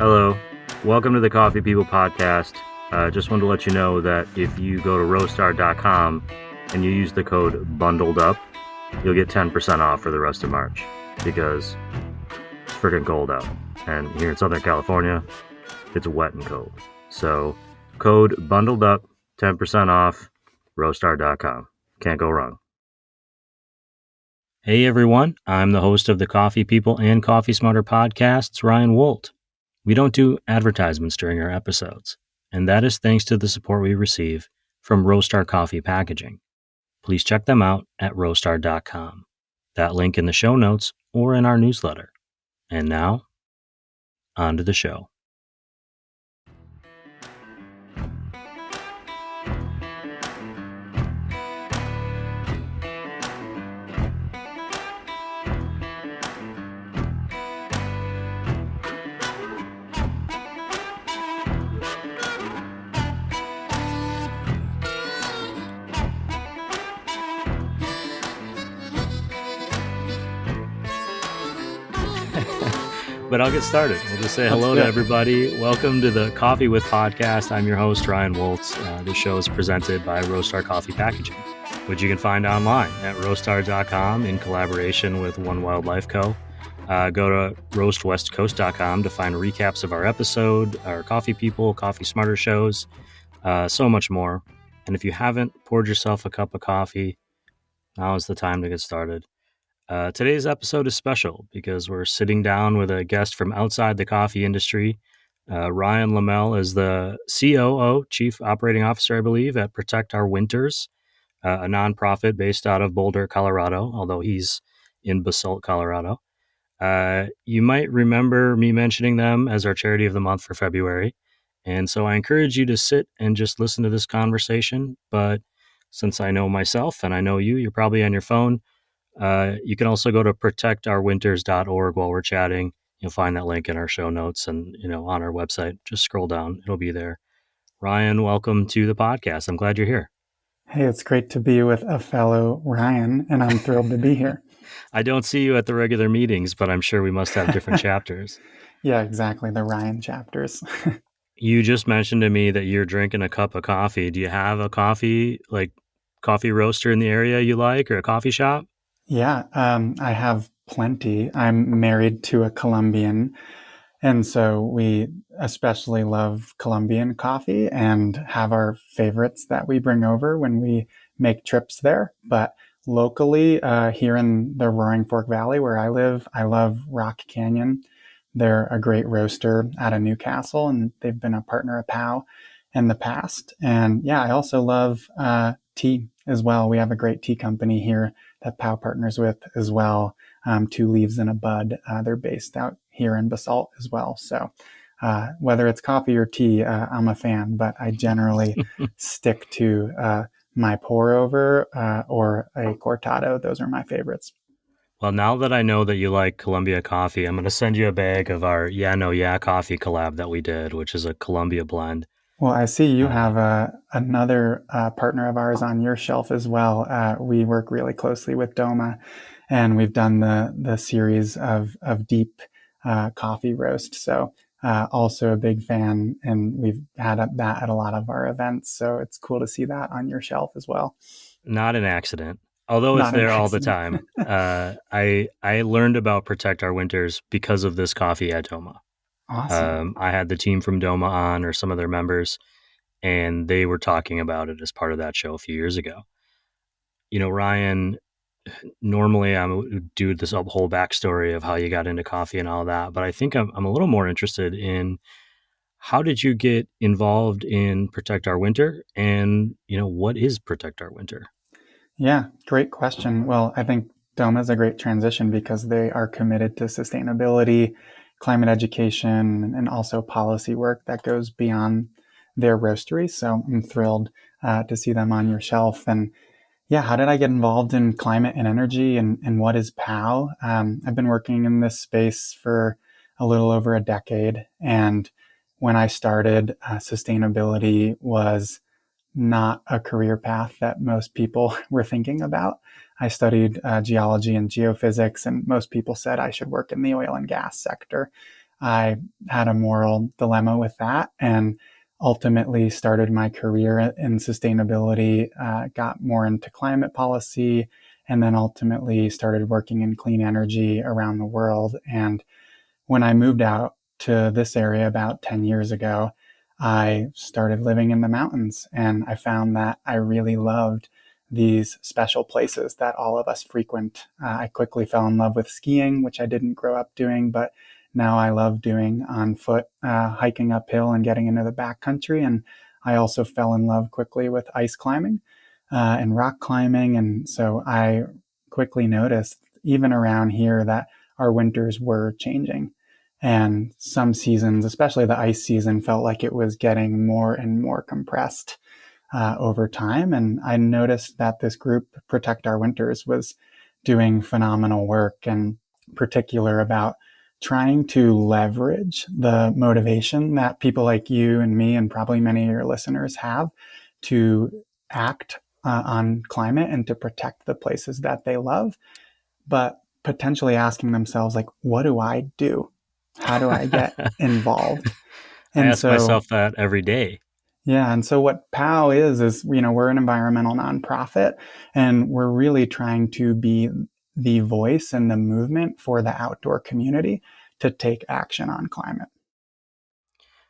Hello, welcome to the Coffee People podcast. Just wanted to let you know that if you go to roastar.com and you use the code bundled up, you'll get 10% off for the rest of March because it's freaking cold out. And here in Southern California, it's wet and cold. So code bundled up, 10% off, roastar.com. Can't go wrong. Hey everyone, I'm the host of the Coffee People and Coffee Smarter podcasts, Ryan Wolt. We don't do advertisements during our episodes, and that is thanks to the support we receive from Roastar Coffee Packaging. Please check them out at roastar.com. That link in the show notes or in our newsletter. And now, on to the show. But I'll get started. We'll just say hello to everybody. Welcome to the Coffee With podcast. I'm your host, Ryan Woltz. The show is presented by Roastar Coffee Packaging, which you can find online at roastar.com in collaboration with One Wildlife Co. Go to roastwestcoast.com to find recaps of our episode, our Coffee People, Coffee Smarter shows, so much more. And if you haven't poured yourself a cup of coffee, now is the time to get started. Today's episode is special because we're sitting down with a guest from outside the coffee industry. Ryan Laemel is the COO, Chief Operating Officer, I believe, at Protect Our Winters, a nonprofit based out of Boulder, Colorado, although he's in Basalt, Colorado. You might remember me mentioning them as our charity of the month for February. And so I encourage you to sit and just listen to this conversation. But since I know myself and I know you, you're probably on your phone. You can also go to protectourwinters.org while we're chatting. You'll find that link in our show notes and, on our website. Just scroll down. It'll be there. Ryan, welcome to the podcast. I'm glad you're here. Hey, it's great to be with a fellow Ryan, and I'm thrilled to be here. I don't see you at the regular meetings, but I'm sure we must have different chapters. Yeah, exactly. The Ryan chapters. You just mentioned to me that you're drinking a cup of coffee. Do you have a coffee roaster in the area you like or a coffee shop? Yeah, I have plenty. I'm married to a Colombian, and so we especially love Colombian coffee and have our favorites that we bring over when we make trips there. But locally, here in the Roaring Fork Valley where I live, I love Rock Canyon. They're a great roaster out of Newcastle, and they've been a partner of POW in the past. And yeah, I also love tea as well. We have a great tea company here that POW partners with as well. Two Leaves in a Bud. They're based out here in Basalt as well. So whether it's coffee or tea, I'm a fan, but I generally stick to my pour over or a cortado. Those are my favorites. Well, now that I know that you like Columbia coffee, I'm going to send you a bag of our Yeah No Yeah coffee collab that we did, which is a Columbia blend. Well, I see you have another partner of ours on your shelf as well. We work really closely with Doma, and we've done the series of deep coffee roast. So also a big fan, and we've had that at a lot of our events. So it's cool to see that on your shelf as well. Not an accident. Although it's there all the time. I learned about Protect Our Winters because of this coffee at Doma. Awesome. I had the team from Doma on, or some of their members, and they were talking about it as part of that show a few years ago. Ryan, normally I would do this whole backstory of how you got into coffee and all that, but I think I'm a little more interested in how did you get involved in Protect Our Winter, and what is Protect Our Winter? Yeah, great question. Well, I think Doma is a great transition because they are committed to sustainability, climate education, and also policy work that goes beyond their roastery. So I'm thrilled to see them on your shelf. And yeah, how did I get involved in climate and energy, and what is POW? I've been working in this space for a little over a decade. And when I started, sustainability was not a career path that most people were thinking about. I studied geology and geophysics, and most people said I should work in the oil and gas sector. I had a moral dilemma with that and ultimately started my career in sustainability, got more into climate policy, and then ultimately started working in clean energy around the world. And when I moved out to this area about 10 years ago, I started living in the mountains and I found that I really loved these special places that all of us frequent. I quickly fell in love with skiing, which I didn't grow up doing, but now I love doing on foot, hiking uphill and getting into the backcountry. And I also fell in love quickly with ice climbing and rock climbing. And so I quickly noticed, even around here, that our winters were changing. And some seasons, especially the ice season, felt like it was getting more and more compressed over time. And I noticed that this group, Protect Our Winters, was doing phenomenal work, and particular about trying to leverage the motivation that people like you and me and probably many of your listeners have to act on climate and to protect the places that they love, but potentially asking themselves, like, what do I do? How do I get involved? I And ask so, myself that every day. yeah. And so what POW is, we're an environmental nonprofit and we're really trying to be the voice and the movement for the outdoor community to take action on climate.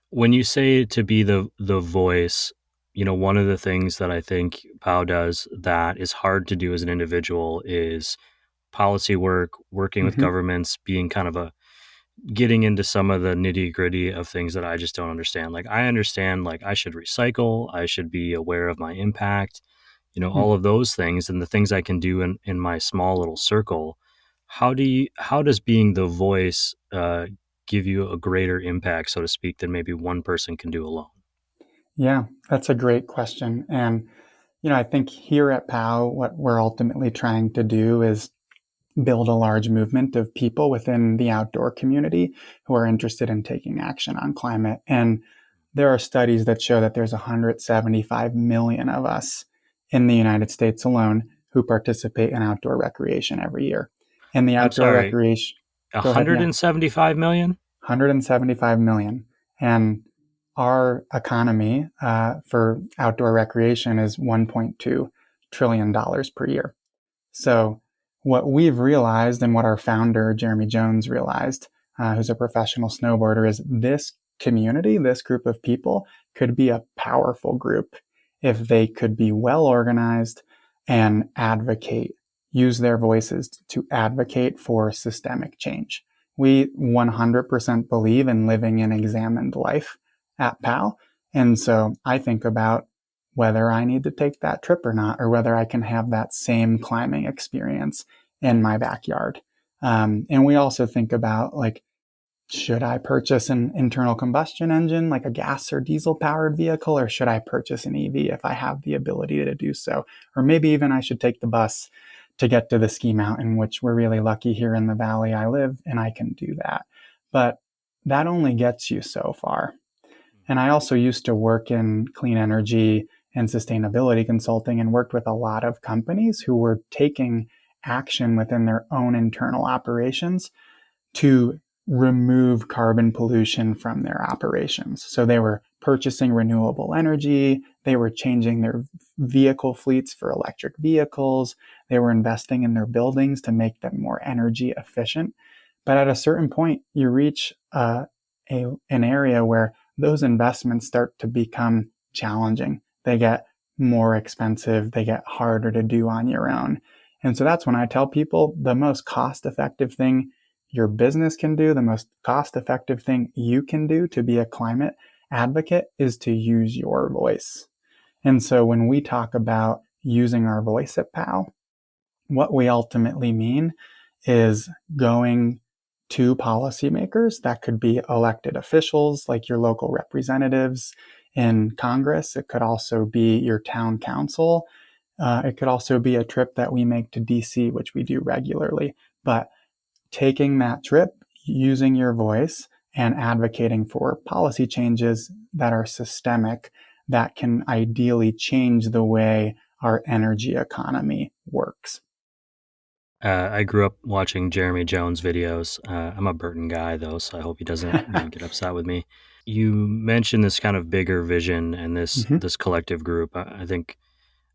When you say to be the voice, one of the things that I think POW does that is hard to do as an individual is policy work, working with Mm-hmm. governments, being kind of a getting into some of the nitty gritty of things that I just don't understand. Like I understand like I should recycle, I should be aware of my impact, all of those things and the things I can do in my small little circle. How does being the voice give you a greater impact, so to speak, than maybe one person can do alone? Yeah, that's a great question. And, I think here at POW, what we're ultimately trying to do is build a large movement of people within the outdoor community who are interested in taking action on climate. And there are studies that show that there's 175 million of us in the United States alone who participate in outdoor recreation every year. And the I'm outdoor sorry, recreation, go ahead, yeah, 175 million? 175 million. And our economy for outdoor recreation is $1.2 trillion per year. So, what we've realized and what our founder, Jeremy Jones, realized, who's a professional snowboarder, is this community, this group of people, could be a powerful group if they could be well organized and advocate, use their voices to advocate for systemic change. We 100% believe in living an examined life at PAL. And so I think about whether I need to take that trip or not, or whether I can have that same climbing experience in my backyard. And we also think about, like, should I purchase an internal combustion engine, like a gas or diesel powered vehicle, or should I purchase an EV if I have the ability to do so? Or maybe even I should take the bus to get to the ski mountain, which we're really lucky here in the valley I live, and I can do that. But that only gets you so far. And I also used to work in clean energy and sustainability consulting and worked with a lot of companies who were taking action within their own internal operations to remove carbon pollution from their operations. So they were purchasing renewable energy, they were changing their vehicle fleets for electric vehicles, they were investing in their buildings to make them more energy efficient. But at a certain point, you reach an area where those investments start to become challenging. They get more expensive, they get harder to do on your own. And so that's when I tell people the most cost effective thing your business can do, the most cost effective thing you can do to be a climate advocate is to use your voice. And so when we talk about using our voice at PAL, what we ultimately mean is going to policymakers. That could be elected officials like your local representatives in Congress. It could also be your town council. It could also be a trip that we make to DC, which we do regularly. But taking that trip, using your voice, and advocating for policy changes that are systemic, that can ideally change the way our energy economy works. I grew up watching Jeremy Jones videos. I'm a Burton guy though, so I hope he doesn't, get upset with me. You mentioned this kind of bigger vision and this Hmm. this collective group. I think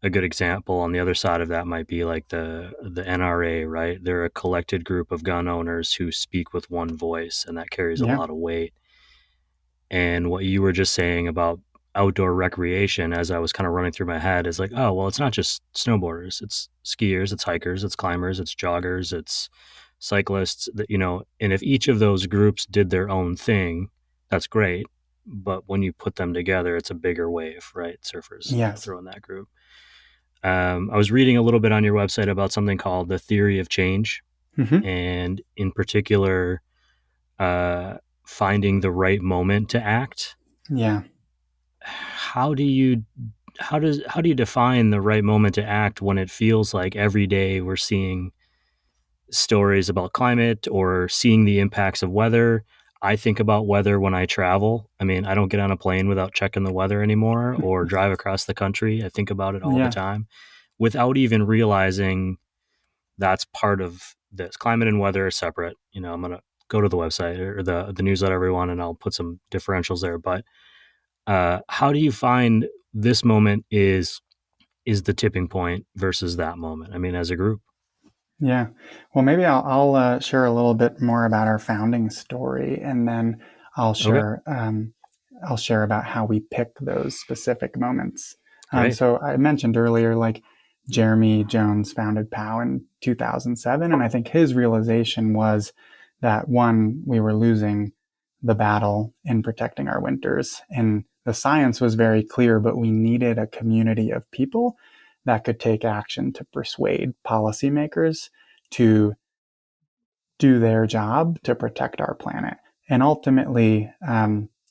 a good example on the other side of that might be like the NRA, right? They're a collected group of gun owners who speak with one voice, and that carries a Yeah. lot of weight. And what you were just saying about outdoor recreation, as I was kind of running through my head, is like, oh, well, it's not just snowboarders, it's skiers, it's hikers, it's climbers, it's joggers, it's cyclists, that, and if each of those groups did their own thing, that's great. But when you put them together, it's a bigger wave, right? Surfers, Yes. throw in that group. I was reading a little bit on your website about something called the theory of change, Hmm. and in particular, uh, finding the right moment to act. Yeah. How do you how do you define the right moment to act when it feels like every day we're seeing stories about climate or seeing the impacts of weather? I think about weather when I travel. I mean, I don't get on a plane without checking the weather anymore or drive across the country. I think about it all the Yeah. time without even realizing that's part of this. Climate and weather are separate. I'm going to go to the website or the newsletter, everyone, and I'll put some differentials there. But how do you find this moment is the tipping point versus that moment? I mean, as a group. Yeah. Well, maybe I'll share a little bit more about our founding story, and then I'll Okay, share I'll share about how we pick those specific moments. great. So I mentioned earlier, like Jeremy Jones founded POW in 2007, and I think his realization was that one, we were losing the battle in protecting our winters, and the science was very clear, but we needed a community of people that could take action to persuade policymakers to do their job to protect our planet. And ultimately,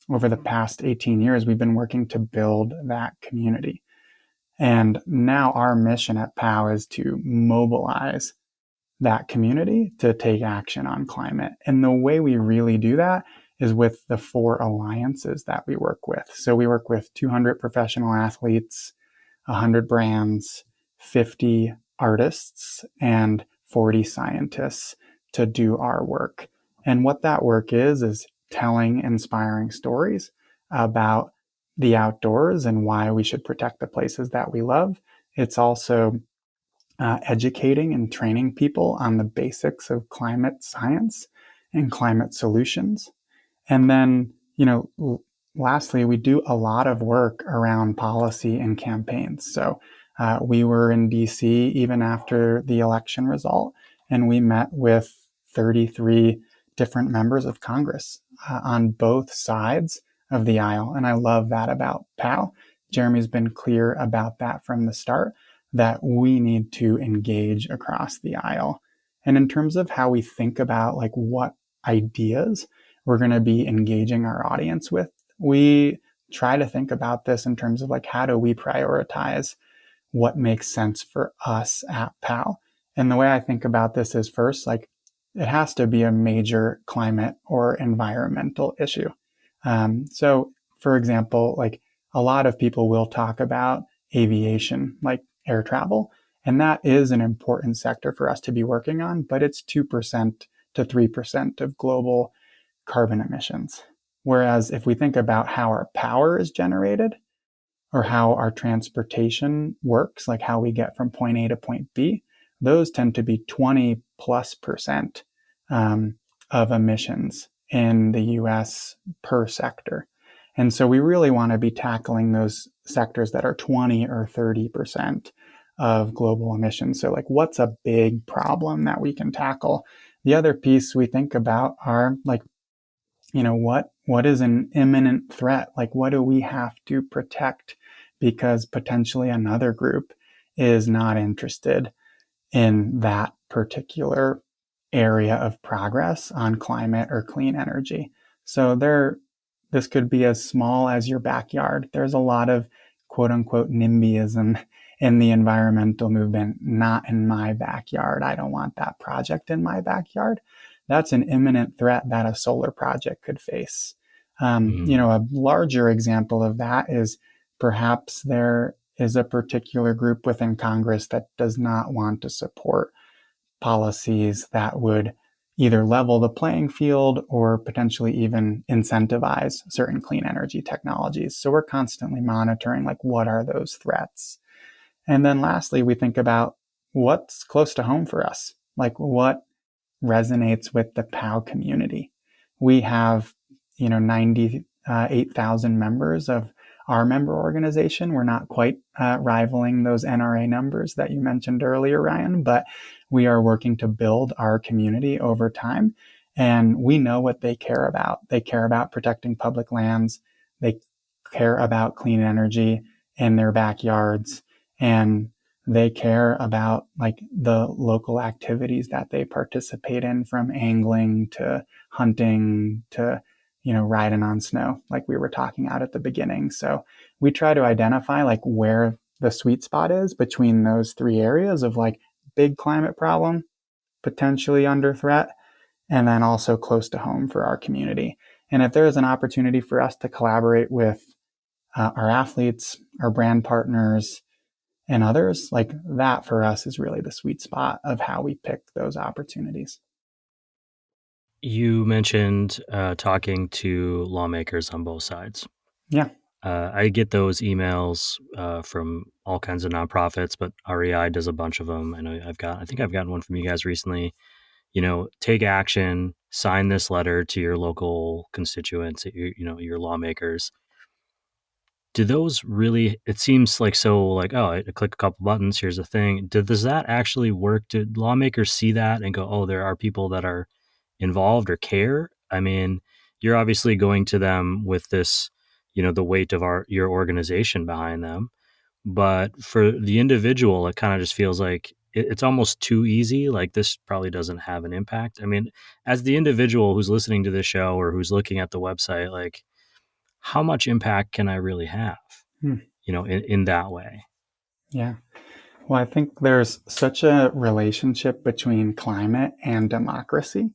over the past 18 years, we've been working to build that community. And now our mission at POW is to mobilize that community to take action on climate. And the way we really do that is with the 4 alliances that we work with. So we work with 200 professional athletes, 100 brands, 50 artists, and 40 scientists to do our work. And what that work is telling inspiring stories about the outdoors and why we should protect the places that we love. It's also educating and training people on the basics of climate science and climate solutions. And then, lastly, we do a lot of work around policy and campaigns. So we were in DC even after the election result, and we met with 33 different members of Congress on both sides of the aisle. And I love that about POW. Jeremy's been clear about that from the start, that we need to engage across the aisle. And in terms of how we think about like what ideas we're going to be engaging our audience with, we try to think about this in terms of like, how do we prioritize what makes sense for us at PAL? And the way I think about this is, first, like, it has to be a major climate or environmental issue. So for example, like, a lot of people will talk about aviation, like air travel, and that is an important sector for us to be working on, but it's 2% to 3% of global carbon emissions. Whereas if we think about how our power is generated or how our transportation works, like how we get from point A to point B, those tend to be 20+% of emissions in the US per sector. And so we really want to be tackling those sectors that are 20 or 30% of global emissions. So, like, what's a big problem that we can tackle? The other piece we think about are like, what is an imminent threat? Like, what do we have to protect because potentially another group is not interested in that particular area of progress on climate or clean energy? So this could be as small as your backyard. There's a lot of quote unquote NIMBYism in the environmental movement. Not in my backyard. I don't want that project in my backyard. That's an imminent threat that a solar project could face. Mm, A larger example of that is perhaps there is a particular group within Congress that does not want to support policies that would either level the playing field or potentially even incentivize certain clean energy technologies. So we're constantly monitoring, like, what are those threats? And then lastly, we think about what's close to home for us, like what resonates with the POW community. We have, 98,000 members of our member organization. We're not quite rivaling those NRA numbers that you mentioned earlier, Ryan, but we are working to build our community over time. And we know what they care about. They care about protecting public lands. They care about clean energy in their backyards. And they care about, like, the local activities that they participate in, from angling to hunting to, riding on snow, like we were talking about at the beginning. So we try to identify, like, where the sweet spot is between those three areas of, like, big climate problem, potentially under threat, and then also close to home for our community. And if there is an opportunity for us to collaborate with our athletes, our brand partners, and others, like, that for us is really the sweet spot of how we pick those opportunities. You mentioned talking to lawmakers on both sides. Yeah. I get those emails from all kinds of nonprofits, but REI does a bunch of them. I think I've gotten one from you guys recently. Take action, sign this letter to your local constituents, your lawmakers. Do those really, it seems like, so like, oh, I click a couple buttons, here's the thing. Does that actually work? Do lawmakers see that and go, oh, there are people that are involved or care? I mean, you're obviously going to them with this, the weight of your organization behind them. But for the individual, it kind of just feels like it's almost too easy. Like, this probably doesn't have an impact. I mean, as the individual who's listening to this show or who's looking at the website, like, how much impact can I really have, Hmm. in that way? Yeah. Well, I think there's such a relationship between climate and democracy.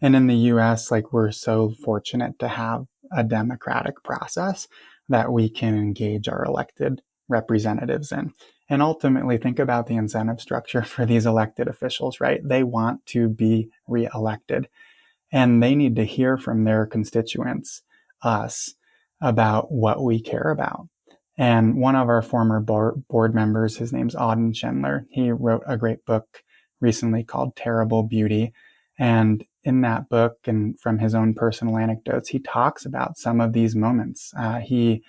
And in the US, like, we're so fortunate to have a democratic process that we can engage our elected representatives in. And ultimately, think about the incentive structure for these elected officials, right? They want to be reelected, and they need to hear from their constituents, us, about what we care about. And one of our former board members, his name's Auden Schindler, he wrote a great book recently called Terrible Beauty. And in that book, and from his own personal anecdotes, he talks about some of these moments. He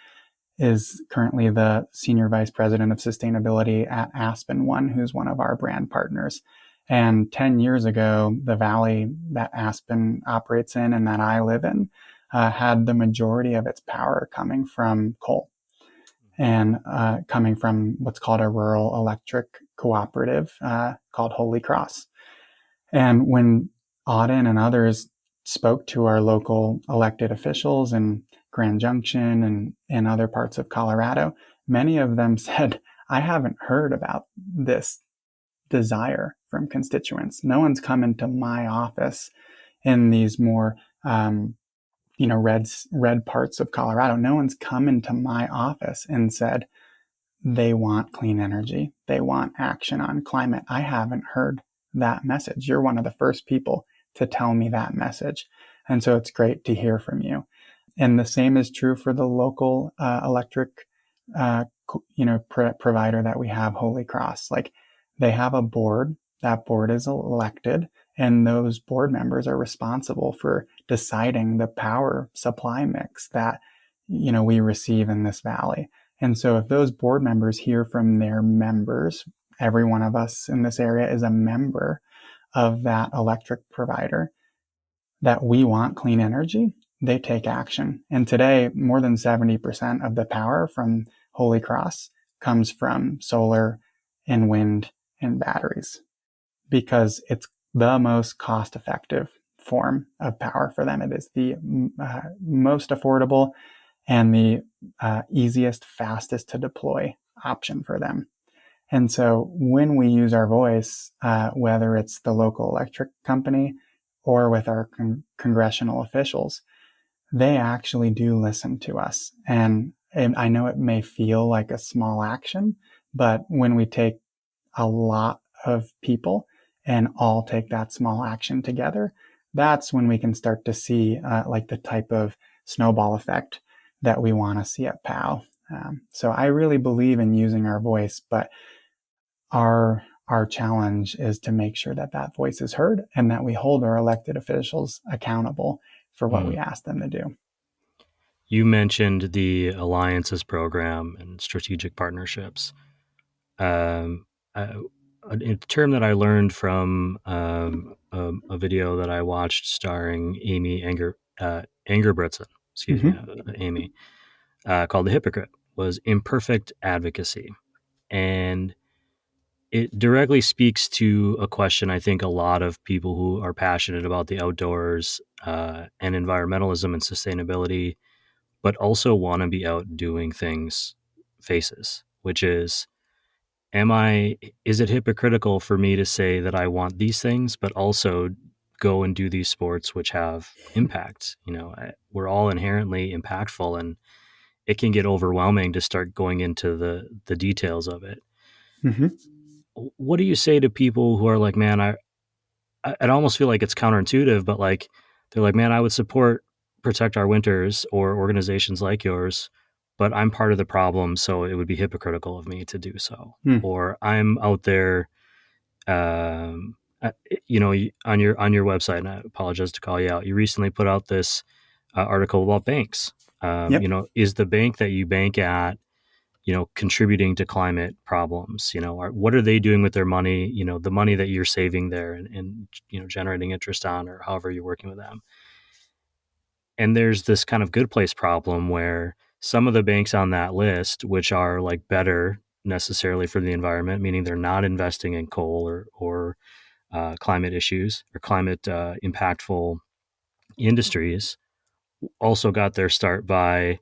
is currently the senior vice president of sustainability at Aspen One, who's one of our brand partners. And 10 years ago, the valley that Aspen operates in and that I live in had the majority of its power coming from coal and coming from what's called a rural electric cooperative called Holy Cross. And when Auden and others spoke to our local elected officials in Grand Junction and other parts of Colorado, many of them said, I haven't heard about this desire from constituents. No one's come into my office in these more red parts of Colorado. No one's come into my office and said they want clean energy. They want action on climate. I haven't heard that message. You're one of the first people to tell me that message. And so it's great to hear from you. And the same is true for the local electric, provider that we have, Holy Cross. Like, they have a board. That board is elected, and those board members are responsible for deciding the power supply mix that, we receive in this valley. And so if those board members hear from their members, every one of us in this area is a member of that electric provider, that we want clean energy, they take action. And today, more than 70% of the power from Holy Cross comes from solar and wind and batteries, because it's the most cost-effective form of power for them. It is the most affordable and the easiest, fastest to deploy option for them. And so when we use our voice, whether it's the local electric company or with our congressional officials, they actually do listen to us. And I know it may feel like a small action, but when we take a lot of people and all take that small action together, that's when we can start to see like the type of snowball effect that we want to see at POW. So I really believe in using our voice, but our challenge is to make sure that that voice is heard and that we hold our elected officials accountable for what we Mm. ask them to do. You mentioned the alliances program and strategic partnerships. Um, a, a term that I learned from a video that I watched starring Engerbretson, excuse me, Mm-hmm. Amy, called "The Hypocrite," was imperfect advocacy, and it directly speaks to a question I think a lot of people who are passionate about the outdoors and environmentalism and sustainability, but also want to be out doing things, faces, which is, am I, is it hypocritical for me to say that I want these things, but also go and do these sports which have impact? We're all inherently impactful, and it can get overwhelming to start going into the details of it. Mm-hmm. What do you say to people who are like, man, I'd almost feel like it's counterintuitive, but like they're like, man, I would support Protect Our Winters or organizations like yours, but I'm part of the problem, so it would be hypocritical of me to do so. Mm. Or I'm out there, uh, on your website, and I apologize to call you out. You recently put out this article about banks. Yep. Is the bank that you bank at, contributing to climate problems? What are they doing with their money? The money that you're saving there and generating interest on, or however you're working with them. And there's this kind of good place problem where some of the banks on that list, which are like better necessarily for the environment, meaning they're not investing in coal or climate issues or climate impactful industries, also got their start by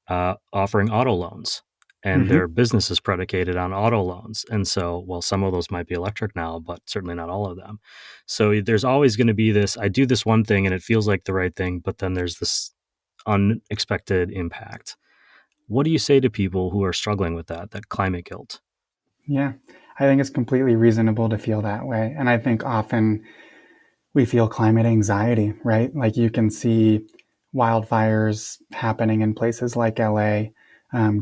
offering auto loans, and Mm-hmm. their business is predicated on auto loans. And so, well, some of those might be electric now, but certainly not all of them. So there's always going to be this, I do this one thing and it feels like the right thing, but then there's this unexpected impact. What do you say to people who are struggling with that climate guilt? Yeah. I think it's completely reasonable to feel that way. And I think often we feel climate anxiety, right? Like you can see wildfires happening in places like LA,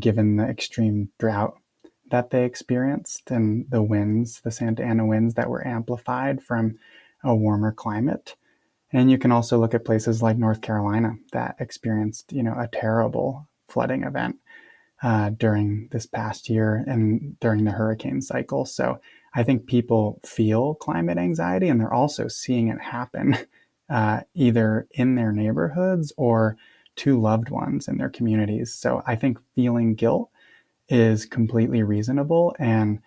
given the extreme drought that they experienced and the winds, the Santa Ana winds that were amplified from a warmer climate. And you can also look at places like North Carolina that experienced, a terrible flooding event during this past year and during the hurricane cycle. So I think people feel climate anxiety and they're also seeing it happen either in their neighborhoods or to loved ones in their communities. So I think feeling guilt is completely reasonable. And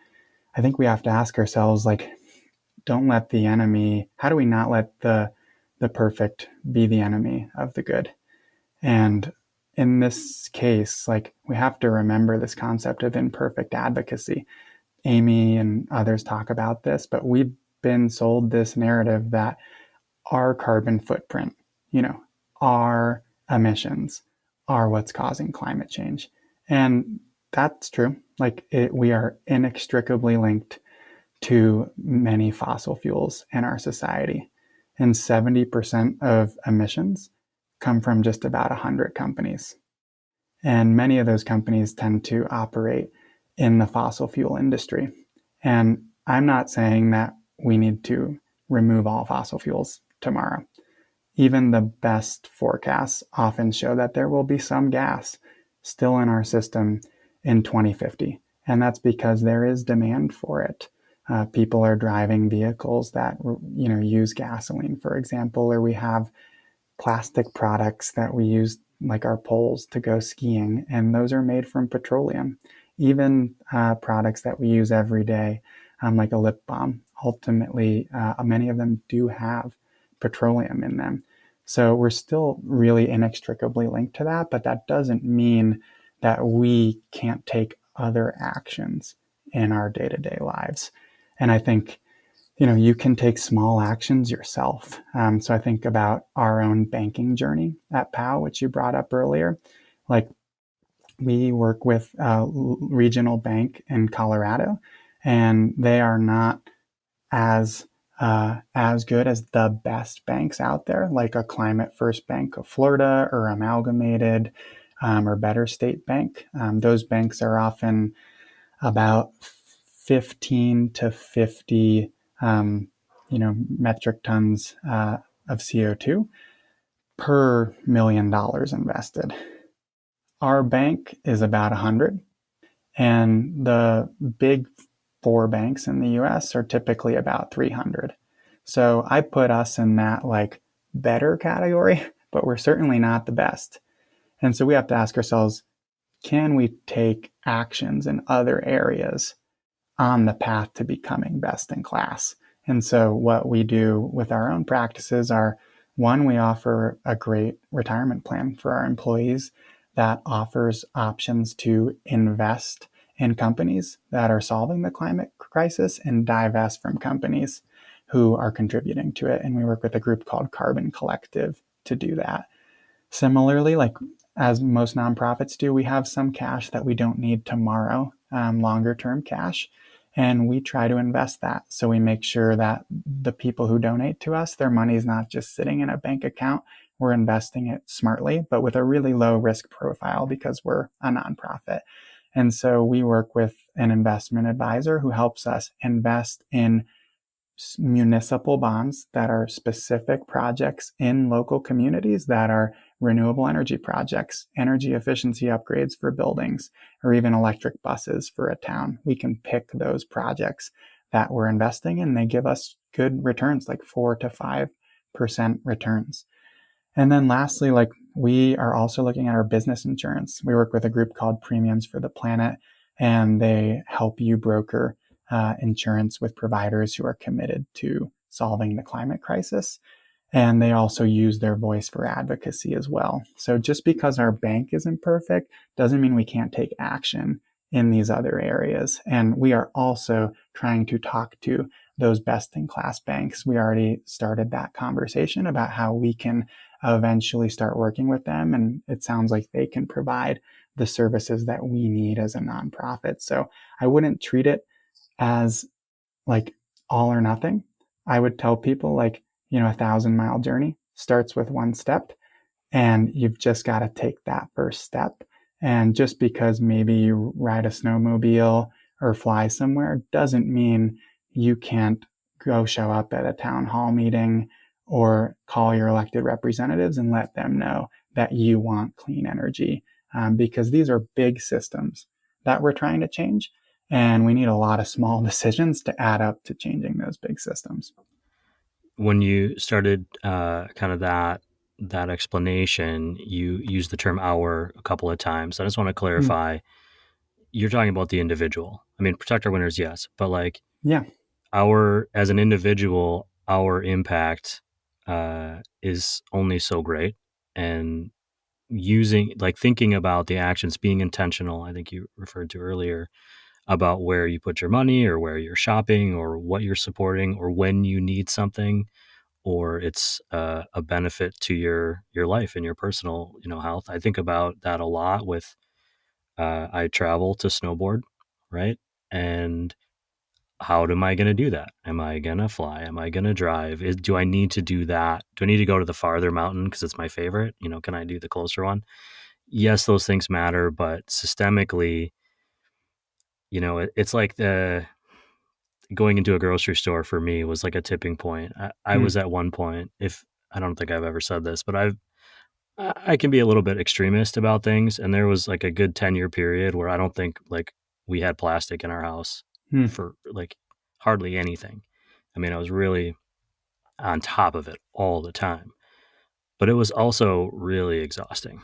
I think we have to ask ourselves, like, don't let the enemy, how do we not let the perfect be the enemy of the good? And in this case, like we have to remember this concept of imperfect advocacy. Amy and others talk about this, but we've been sold this narrative that our carbon footprint, you know, our emissions are what's causing climate change. And that's true. We are inextricably linked to many fossil fuels in our society. And 70% of emissions come from just about 100 companies. And many of those companies tend to operate in the fossil fuel industry. And I'm not saying that we need to remove all fossil fuels tomorrow. Even the best forecasts often show that there will be some gas still in our system in 2050. And that's because there is demand for it. People are driving vehicles that use gasoline, for example, or we have plastic products that we use, like our poles to go skiing, and those are made from petroleum. Even products that we use every day, like a lip balm, ultimately, many of them do have petroleum in them. So we're still really inextricably linked to that, but that doesn't mean that we can't take other actions in our day to day lives. And I think you can take small actions yourself. So I think about our own banking journey at POW, which you brought up earlier. Like we work with a regional bank in Colorado, and they are not as as good as the best banks out there, like a Climate First Bank of Florida or Amalgamated or Better State Bank. Those banks are often about 15 to 50 metric tons of CO2 per $1 million invested. Our bank is about 100, and the big four banks in the US are typically about 300. So I put us in that like better category, but we're certainly not the best. And so we have to ask ourselves, can we take actions in other areas on the path to becoming best in class? And so what we do with our own practices are, one, we offer a great retirement plan for our employees that offers options to invest in companies that are solving the climate crisis and divest from companies who are contributing to it. And we work with a group called Carbon Collective to do that. Similarly, like as most nonprofits do, we have some cash that we don't need tomorrow, longer term cash, and we try to invest that. So we make sure that the people who donate to us, their money is not just sitting in a bank account. We're investing it smartly, but with a really low risk profile because we're a nonprofit. And so we work with an investment advisor who helps us invest in municipal bonds that are specific projects in local communities that are renewable energy projects, energy efficiency upgrades for buildings, or even electric buses for a town. We can pick those projects that we're investing in. They give us good returns, like 4 to 5% returns. And then lastly, like we are also looking at our business insurance. We work with a group called Premiums for the Planet, and they help you broker insurance with providers who are committed to solving the climate crisis. And they also use their voice for advocacy as well. So just because our bank isn't perfect doesn't mean we can't take action in these other areas. And we are also trying to talk to those best in class banks. We already started that conversation about how we can eventually start working with them. And it sounds like they can provide the services that we need as a nonprofit. So I wouldn't treat it as like all or nothing. I would tell people like, 1,000-mile journey starts with one step, and you've just got to take that first step. And just because maybe you ride a snowmobile or fly somewhere doesn't mean you can't go show up at a town hall meeting or call your elected representatives and let them know that you want clean energy, because these are big systems that we're trying to change. And we need a lot of small decisions to add up to changing those big systems. When you started kind of that explanation, you used the term "our" a couple of times. I just want to Mm, clarify. You're talking about the individual. I mean, protect our winners, yes, but like yeah. our as an individual, our impact is only so great, and thinking about the actions, being intentional. I think you referred to earlier about where you put your money or where you're shopping or what you're supporting or when you need something or it's a benefit to your life and your personal health. I think about that a lot with I travel to snowboard, right? And how am I going to do that? Am I going to fly? Am I going to drive? Do I need to do that? Do I need to go to the farther mountain because it's my favorite? Can I do the closer one? Yes, those things matter, but systemically, it's like the going into a grocery store for me was like a tipping point. I was Mm, at one point, if I don't think I've ever said this, but I can be a little bit extremist about things, and there was like a good 10-year period where I don't think like we had plastic in our house mm. for like hardly anything. I mean, I was really on top of it all the time, but it was also really exhausting.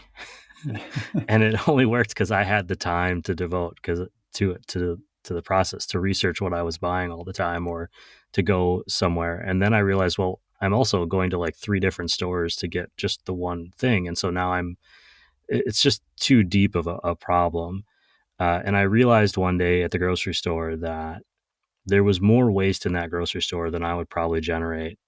And it only worked because I had the time to devote because to the process to research what I was buying all the time or to go somewhere. And then I realized, well, I'm also going to like three different stores to get just the one thing, and so now it's just too deep of a problem. And I realized one day at the grocery store that there was more waste in that grocery store than I would probably generate,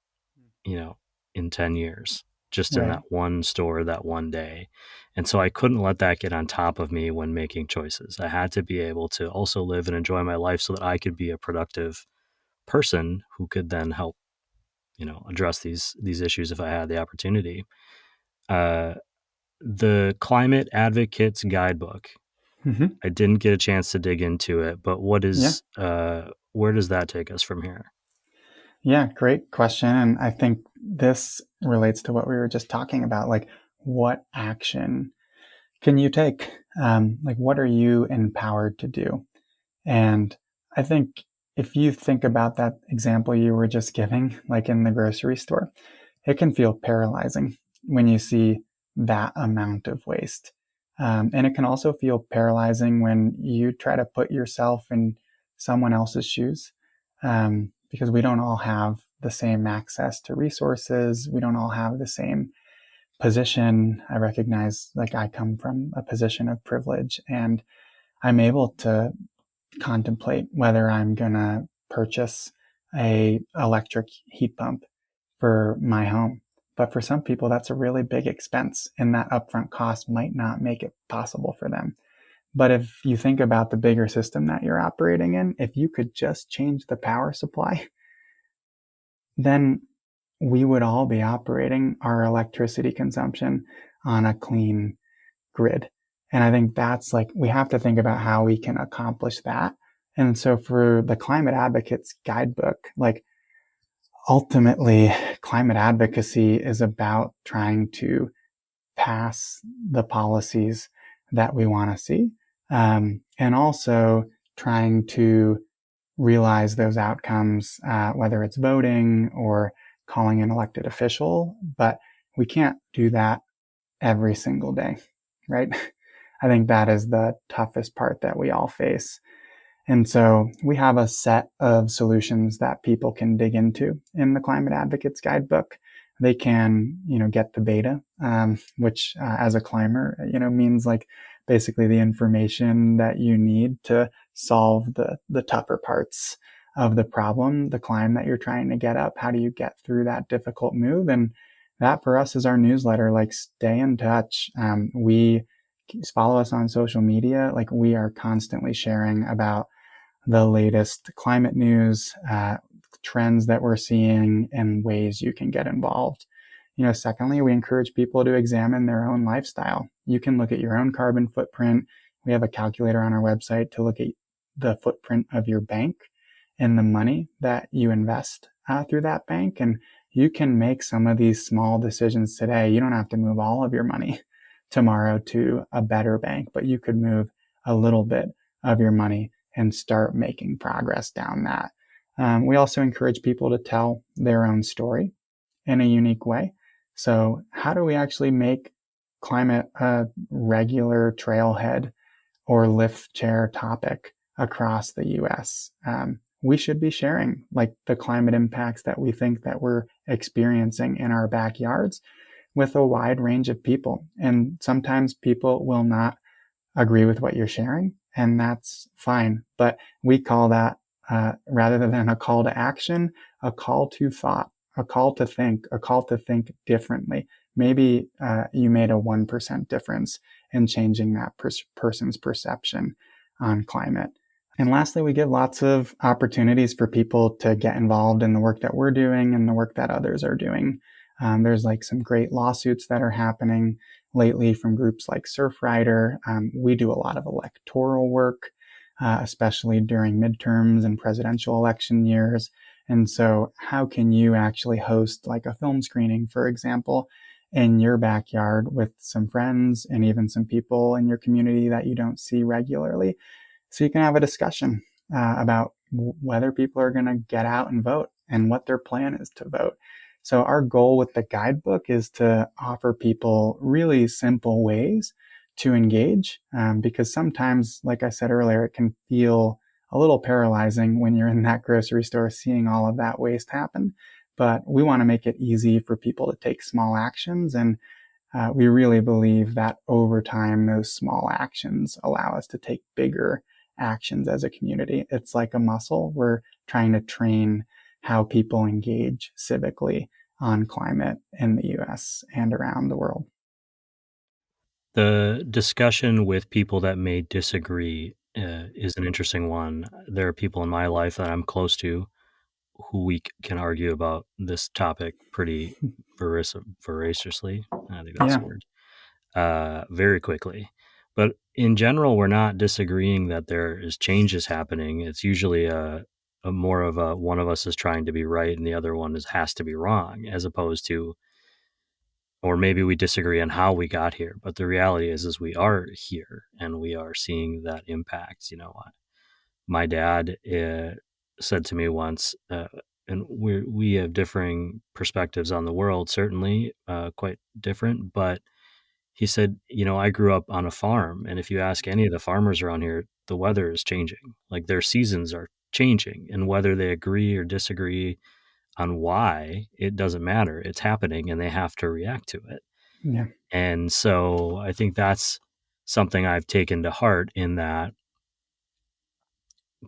you know, in 10 years, just in Right. that one store that one day. And so I couldn't let that get on top of me when making choices. I had to be able to also live and enjoy my life so that I could be a productive person who could then help address these issues if I had the opportunity. Uh, the Climate Advocates Guidebook. Hmm. I didn't get a chance to dig into it, but Yeah. where does that take us from here? Yeah, great question. And I think this relates to what we were just talking about. Like, what action can you take? Like, what are you empowered to do? And I think if you think about that example you were just giving, like in the grocery store, it can feel paralyzing when you see that amount of waste. And it can also feel paralyzing when you try to put yourself in someone else's shoes, because we don't all have the same access to resources. We don't all have the same position. I recognize, like, I come from a position of privilege, and I'm able to contemplate whether I'm going to purchase a electric heat pump for my home. But for some people, that's a really big expense, and that upfront cost might not make it possible for them. But if you think about the bigger system that you're operating in, if you could just change the power supply, then we would all be operating our electricity consumption on a clean grid. And I think that's, like, we have to think about how we can accomplish that. And so for the Climate Advocates Guidebook, like, ultimately, climate advocacy is about trying to pass the policies that we want to see, and also trying to realize those outcomes, whether it's voting or calling an elected official. But we can't do that every single day, right? I think that is the toughest part that we all face. And so we have a set of solutions that people can dig into in the Climate Advocates Guidebook. They can, get the beta, which, as a climber, means, like, basically the information that you need to solve the tougher parts of the problem, the climb that you're trying to get up. How do you get through that difficult move? And that for us is our newsletter. Like, stay in touch. We follow us on social media. Like, we are constantly sharing about the latest climate news, trends that we're seeing, and ways you can get involved. Secondly, we encourage people to examine their own lifestyle. You can look at your own carbon footprint. We have a calculator on our website to look at the footprint of your bank and the money that you invest through that bank. And you can make some of these small decisions today. You don't have to move all of your money tomorrow to a better bank, but you could move a little bit of your money and start making progress down that. We also encourage people to tell their own story in a unique way. So, how do we actually make climate a regular trailhead or lift chair topic across the US? We should be sharing, like, the climate impacts that we think that we're experiencing in our backyards with a wide range of people. And sometimes people will not agree with what you're sharing, and that's fine. But we call that, rather than a call to action, a call to thought, a call to think, a call to think differently. Maybe you made a 1% difference in changing that person's perception on climate. And lastly, we give lots of opportunities for people to get involved in the work that we're doing and the work that others are doing. There's, like, some great lawsuits that are happening lately from groups like Surfrider. We do a lot of electoral work, especially during midterms and presidential election years. And so how can you actually host, like, a film screening, for example, in your backyard with some friends and even some people in your community that you don't see regularly? So you can have a discussion about whether people are going to get out and vote and what their plan is to vote. So our goal with the guidebook is to offer people really simple ways to engage, because sometimes, like I said earlier, it can feel a little paralyzing when you're in that grocery store seeing all of that waste happen. But we want to make it easy for people to take small actions, and we really believe that over time, those small actions allow us to take bigger actions as a community. It's like a muscle. We're trying to train how people engage civically on climate in the US and around the world. The discussion with people that may disagree is an interesting one. There are people in my life that I'm close to who can argue about this topic pretty voraciously. I think that's Yeah. the word. Very quickly. But in general, we're not disagreeing that there is changes happening. It's usually a more of a one of us is trying to be right and the other one has to be wrong, as opposed to, or maybe we disagree on how we got here. But the reality is we are here and we are seeing that impact. My dad said to me once, and we have differing perspectives on the world, certainly quite different, but he said, I grew up on a farm, and if you ask any of the farmers around here, the weather is changing. Like their seasons are changing, and whether they agree or disagree on why, it doesn't matter. It's happening, and they have to react to it. Yeah. And so I think that's something I've taken to heart, in that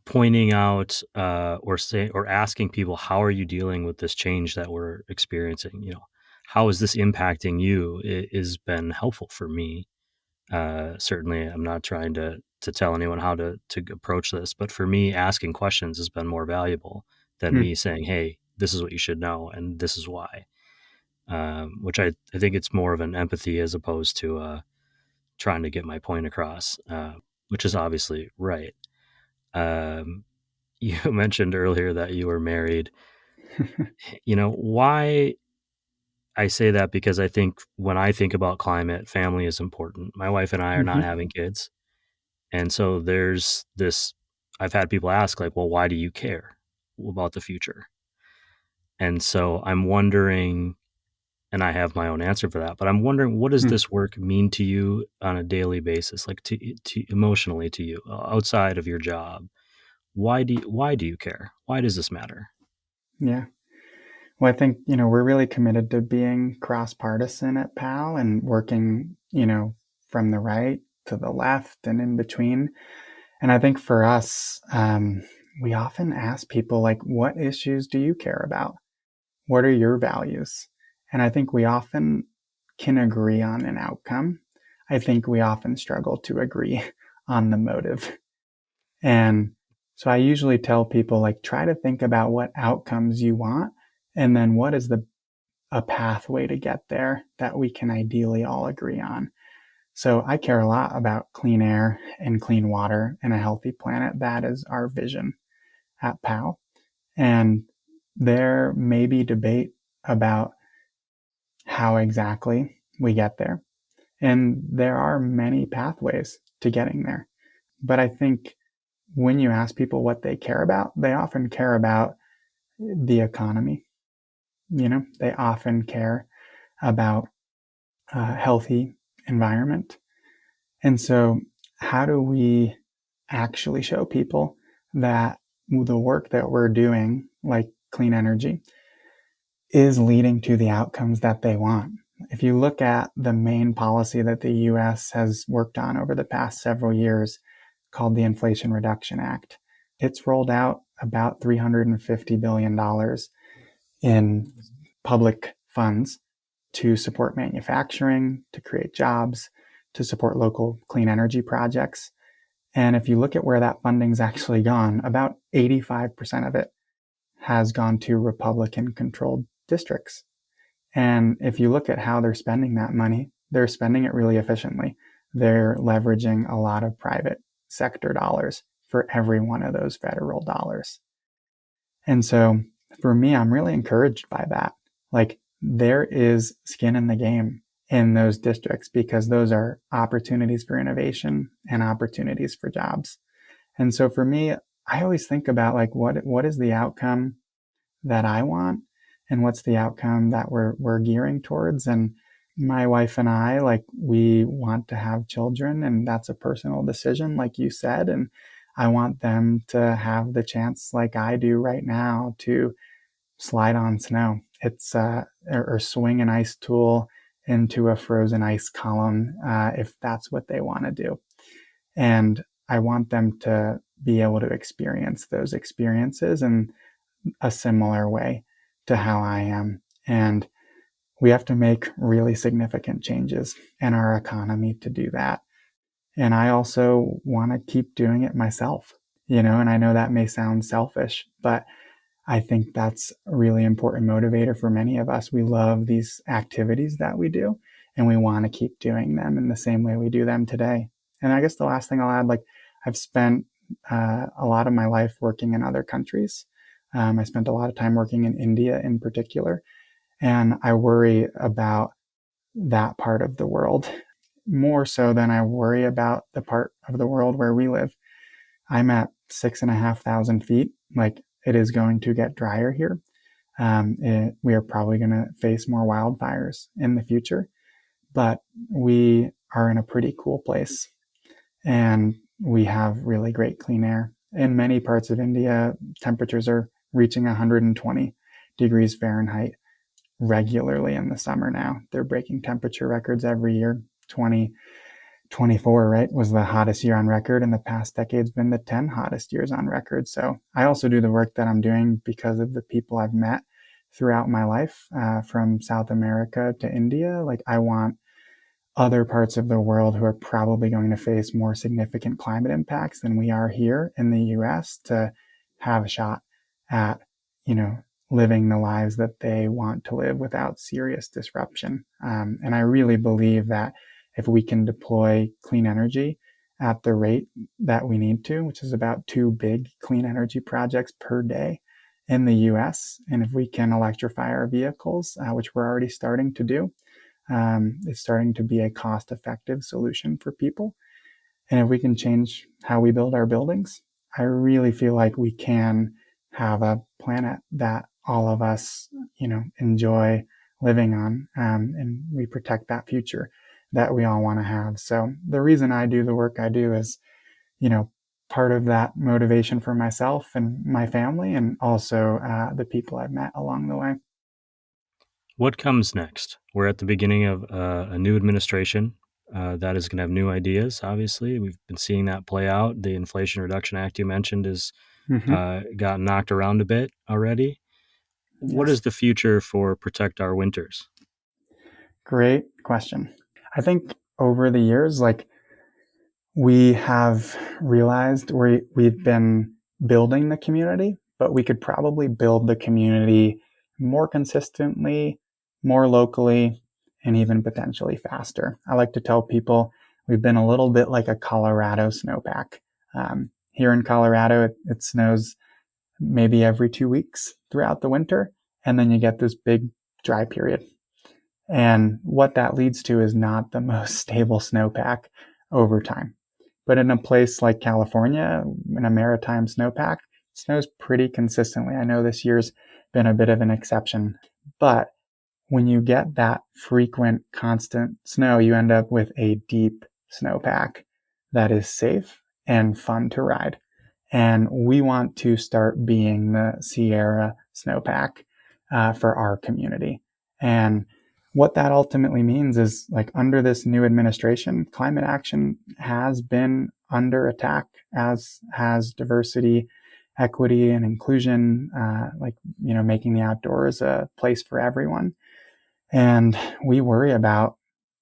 pointing out or asking people, how are you dealing with this change that we're experiencing? How is this impacting you? It has been helpful for me. Certainly, I'm not trying to tell anyone how to approach this, but for me, asking questions has been more valuable than Hmm. me saying, "Hey, this is what you should know, and this is why." Which I think it's more of an empathy as opposed to trying to get my point across, which is obviously right. Um, you mentioned earlier that you were married. Why I say that? Because I think when I think about climate, family is important. My wife and I are not Hmm. having kids. And so there's this, I've had people ask, like, well, why do you care about the future? And so I'm wondering, and I have my own answer for that, but I'm wondering, what does Hmm. this work mean to you on a daily basis, like to emotionally to you, outside of your job? Why do you care? Why does this matter? Yeah. Well, I think, we're really committed to being cross partisan at PAL and working, from the right to the left and in between. And I think for us, we often ask people, like, what issues do you care about? What are your values? And I think we often can agree on an outcome. I think we often struggle to agree on the motive. And so I usually tell people, like, try to think about what outcomes you want, and then what is a pathway to get there that we can ideally all agree on. So I care a lot about clean air and clean water and a healthy planet. That is our vision at PAL. And there may be debate about how exactly we get there. And there are many pathways to getting there. But I think when you ask people what they care about, they often care about the economy. They often care about a healthy environment. And so, how do we actually show people that the work that we're doing, like clean energy, is leading to the outcomes that they want? If you look at the main policy that the US has worked on over the past several years, called the Inflation Reduction Act, it's rolled out about $350 billion in public funds to support manufacturing, to create jobs, to support local clean energy projects. And if you look at where that funding's actually gone, about 85% of it has gone to Republican controlled districts. And if you look at how they're spending that money, they're spending it really efficiently. They're leveraging a lot of private sector dollars for every one of those federal dollars. And so for me, I'm really encouraged by that. Like, there is skin in the game in those districts because those are opportunities for innovation and opportunities for jobs. And so for me, I always think about, like, what is the outcome that I want, and what's the outcome that we're gearing towards. And my wife and I, like, we want to have children, and that's a personal decision, like you said. And I want them to have the chance, like I do right now, to slide on snow. Or swing an ice tool into a frozen ice column, if that's what they want to do. And I want them to be able to experience those experiences in a similar way to how I am. And we have to make really significant changes in our economy to do that. And I also want to keep doing it myself, and I know that may sound selfish, but I think that's a really important motivator for many of us. We love these activities that we do, and we want to keep doing them in the same way we do them today. And I guess the last thing I'll add, like I've spent a lot of my life working in other countries. I spent a lot of time working in India in particular, and I worry about that part of the world more so than I worry about the part of the world where we live. I'm at 6,500 feet. Like it is going to get drier here. We are probably going to face more wildfires in the future, but we are in a pretty cool place and we have really great clean air. In many parts of India, temperatures are reaching 120 degrees Fahrenheit regularly in the summer now. They're breaking temperature records every year. 2024, right, was the hottest year on record, and the past decade's been the 10 hottest years on record. So I also do the work that I'm doing because of the people I've met throughout my life, from South America to India. Like I want other parts of the world who are probably going to face more significant climate impacts than we are here in the US to have a shot at, living the lives that they want to live without serious disruption. And I really believe that if we can deploy clean energy at the rate that we need to, which is about 2 big clean energy projects per day in the US, and if we can electrify our vehicles, which we're already starting to do, it's starting to be a cost-effective solution for people. And if we can change how we build our buildings, I really feel like we can have a planet that all of us, enjoy living on, and we protect that future that we all want to have. So the reason I do the work I do is, part of that motivation for myself and my family, and also the people I've met along the way. What comes next? We're at the beginning of a new administration that is going to have new ideas. Obviously, we've been seeing that play out. The Inflation Reduction Act you mentioned has Mm-hmm. got knocked around a bit already. What Yes. is the future for Protect Our Winters? Great question. I think over the years, like we have realized we've been building the community, but we could probably build the community more consistently, more locally, and even potentially faster. I like to tell people we've been a little bit like a Colorado snowpack. Here in Colorado, it snows maybe every 2 weeks throughout the winter, and then you get this big dry period. And what that leads to is not the most stable snowpack over time. But in a place like California, in a maritime snowpack, it snows pretty consistently. I know this year's been a bit of an exception, but when you get that frequent, constant snow, you end up with a deep snowpack that is safe and fun to ride. And we want to start being the Sierra snowpack for our community. And what that ultimately means is, like, under this new administration, climate action has been under attack, as has diversity, equity, and inclusion, making the outdoors a place for everyone. And we worry about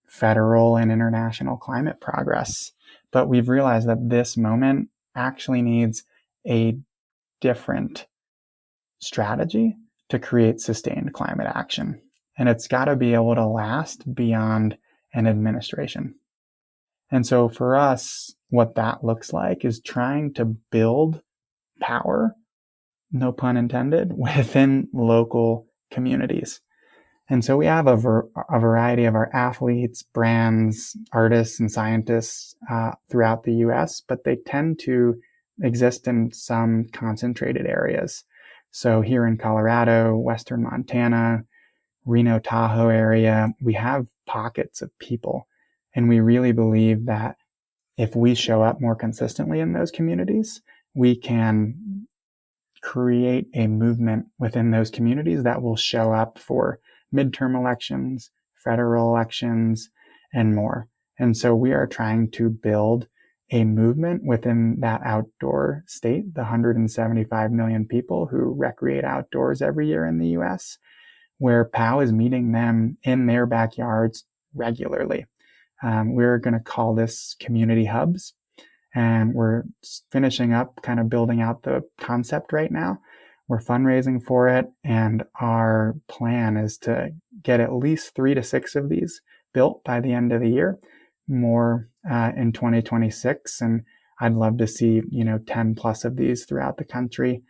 federal and international climate progress. But we've realized that this moment actually needs a different strategy to create sustained climate action. And it's got to be able to last beyond an administration. And so for us, what that looks like is trying to build power, no pun intended, within local communities. And so we have a variety of our athletes, brands, artists, and scientists throughout the US, but they tend to exist in some concentrated areas. So here in Colorado, Western Montana, Reno Tahoe area, we have pockets of people. And we really believe that if we show up more consistently in those communities, we can create a movement within those communities that will show up for midterm elections, federal elections, and more. And so we are trying to build a movement within that outdoor state, the 175 million people who recreate outdoors every year in the US, where POW is meeting them in their backyards regularly. We're going to call this community hubs. And we're finishing up kind of building out the concept right now. We're fundraising for it, and our plan is to get at least 3 to 6 of these built by the end of the year, more in 2026. And I'd love to see, 10 plus of these throughout the country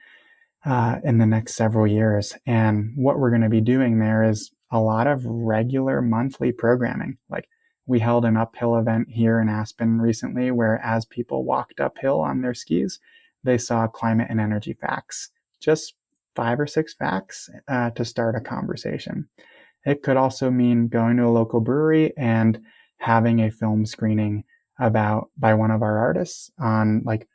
in the next several years. And what we're going to be doing there is a lot of regular monthly programming. Like we held an uphill event here in Aspen recently where as people walked uphill on their skis, they saw climate and energy facts, just 5 or 6 facts to start a conversation. It could also mean going to a local brewery and having a film screening by one of our artists on like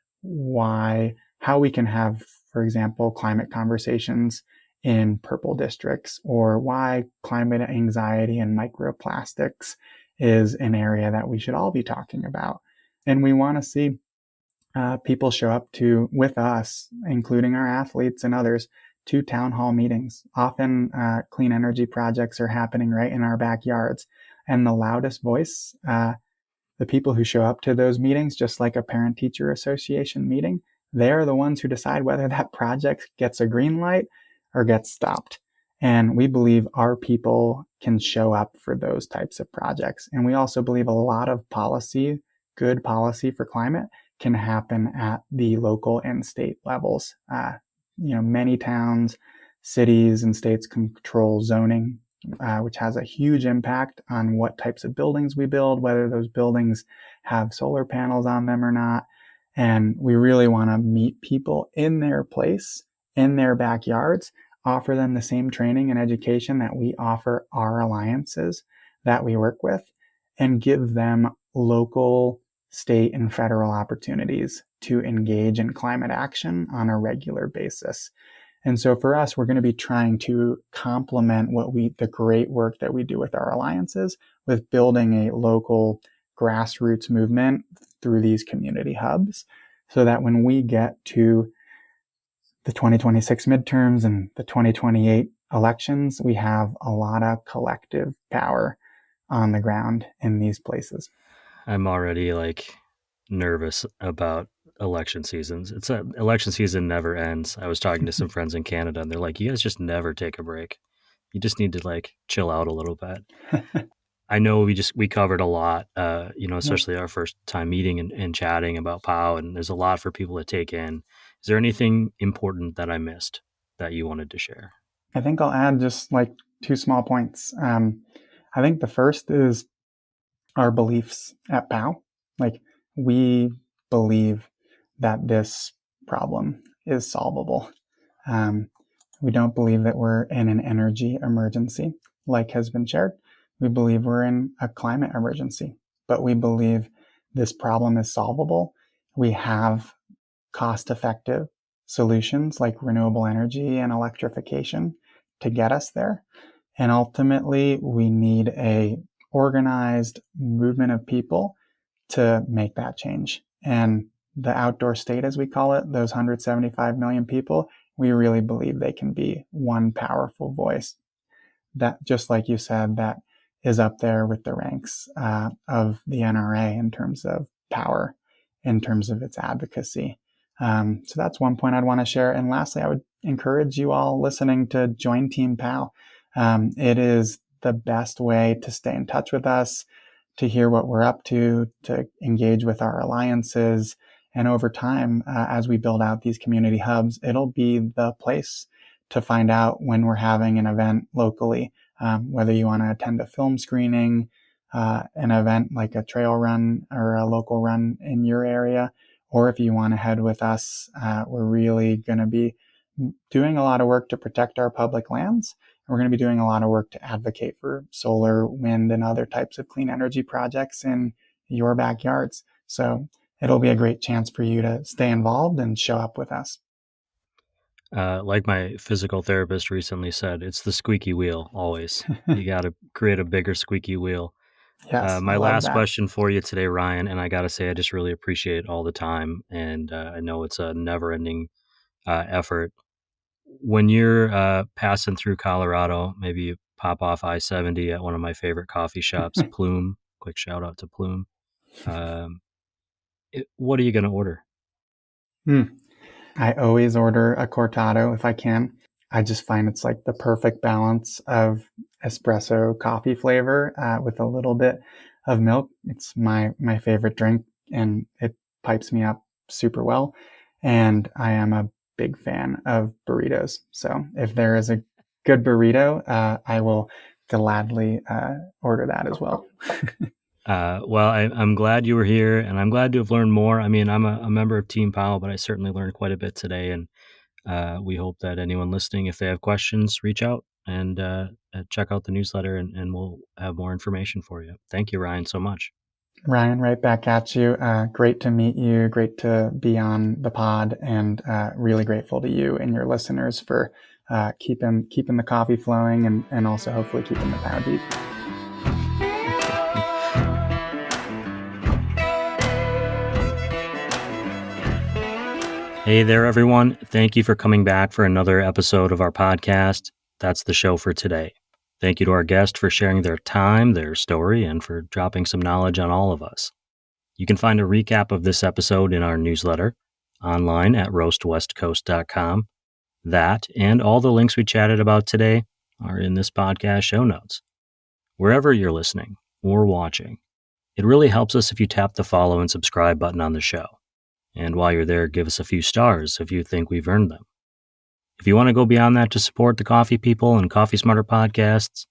how we can have, for example, climate conversations in purple districts, or why climate anxiety and microplastics is an area that we should all be talking about. And we want to see people show up with us, including our athletes and others, to town hall meetings. Often clean energy projects are happening right in our backyards. And the loudest voice, the people who show up to those meetings, just like a parent-teacher association meeting, they're the ones who decide whether that project gets a green light or gets stopped. And we believe our people can show up for those types of projects. And we also believe a lot of good policy for climate can happen at the local and state levels. Many towns, cities, and states control zoning, which has a huge impact on what types of buildings we build, whether those buildings have solar panels on them or not. And we really want to meet people in their place, in their backyards, offer them the same training and education that we offer our alliances that we work with, and give them local, state, and federal opportunities to engage in climate action on a regular basis. And so for us, we're going to be trying to complement the great work that we do with our alliances with building a local grassroots movement through these community hubs, so that when we get to the 2026 midterms and the 2028 elections, we have a lot of collective power on the ground in these places. I'm already nervous about election seasons. Election season never ends. I was talking to some friends in Canada, and they're like, you guys just never take a break. You just need to chill out a little bit. I know we covered a lot, especially our first time meeting and chatting about POW, and there's a lot for people to take in. Is there anything important that I missed that you wanted to share? I think I'll add just 2 small points. I think the first is our beliefs at POW. We believe that this problem is solvable. We don't believe that we're in an energy emergency, like has been shared. We believe we're in a climate emergency, but we believe this problem is solvable. We have cost-effective solutions like renewable energy and electrification to get us there. And ultimately, we need a organized movement of people to make that change. And the outdoor state, as we call it, those 175 million people, we really believe they can be one powerful voice that, just like you said, that is up there with the ranks of the NRA in terms of power, in terms of its advocacy. So that's one point I'd want to share. And lastly, I would encourage you all listening to join Team POW. It is the best way to stay in touch with us, to hear what we're up to engage with our alliances. And over time, as we build out these community hubs, it'll be the place to find out when we're having an event locally, whether you want to attend a film screening, an event like a trail run or a local run in your area, or if you want to head with us. We're really going to be doing a lot of work to protect our public lands. We're going to be doing a lot of work to advocate for solar, wind, and other types of clean energy projects in your backyards. So it'll be a great chance for you to stay involved and show up with us. Like my physical therapist recently said, it's the squeaky wheel always. You got to create a bigger squeaky wheel. Yes, My last question for you today, Ryan, and I got to say, I just really appreciate all the time. And I know it's a never ending effort. When you're passing through Colorado, maybe you pop off I-70 at one of my favorite coffee shops, Plume. Quick shout out to Plume. What are you going to order? I always order a cortado if I can. I just find it's like the perfect balance of espresso coffee flavor with a little bit of milk. It's my favorite drink, and it pipes me up super well. And I am a big fan of burritos. So if there is a good burrito, I will gladly order that as well. Well, I'm glad you were here, and I'm glad to have learned more. I mean, I'm a member of Team Powell, but I certainly learned quite a bit today, and we hope that anyone listening, if they have questions, reach out and check out the newsletter, and we'll have more information for you. Thank you, Ryan, so much. Ryan, right back at you. Great to meet you. Great to be on the pod, and really grateful to you and your listeners for keeping the coffee flowing, and also hopefully keeping the power deep. Hey there, everyone. Thank you for coming back for another episode of our podcast. That's the show for today. Thank you to our guest for sharing their time, their story, and for dropping some knowledge on all of us. You can find a recap of this episode in our newsletter online at roastwestcoast.com. That and all the links we chatted about today are in this podcast show notes. Wherever you're listening or watching, it really helps us if you tap the follow and subscribe button on the show. And while you're there, give us a few stars if you think we've earned them. If you want to go beyond that to support the Coffee People and Coffee Smarter podcasts,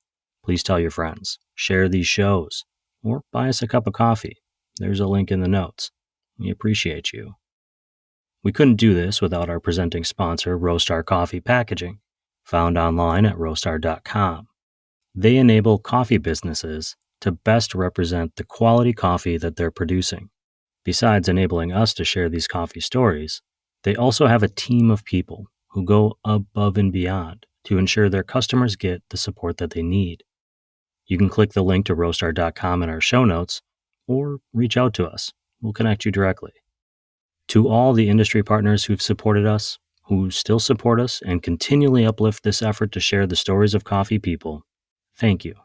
please tell your friends, share these shows, or buy us a cup of coffee. There's a link in the notes. We appreciate you. We couldn't do this without our presenting sponsor, Roastar Coffee Packaging, found online at roastar.com. They enable coffee businesses to best represent the quality coffee that they're producing. Besides enabling us to share these coffee stories, they also have a team of people who go above and beyond to ensure their customers get the support that they need. You can click the link to roastar.com in our show notes or reach out to us. We'll connect you directly. To all the industry partners who've supported us, who still support us, and continually uplift this effort to share the stories of coffee people, thank you.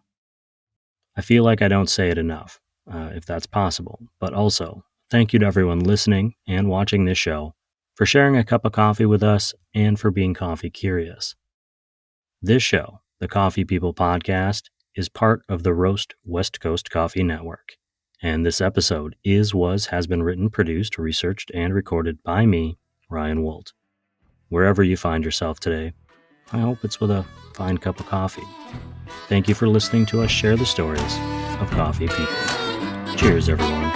I feel like I don't say it enough, if that's possible, but also, thank you to everyone listening and watching this show for sharing a cup of coffee with us and for being coffee curious. This show, the Coffee People Podcast, is part of the Roast West Coast Coffee Network. And this episode has been written, produced, researched, and recorded by me, Ryan Wolt. Wherever you find yourself today, I hope it's with a fine cup of coffee. Thank you for listening to us share the stories of coffee people. Cheers, everyone.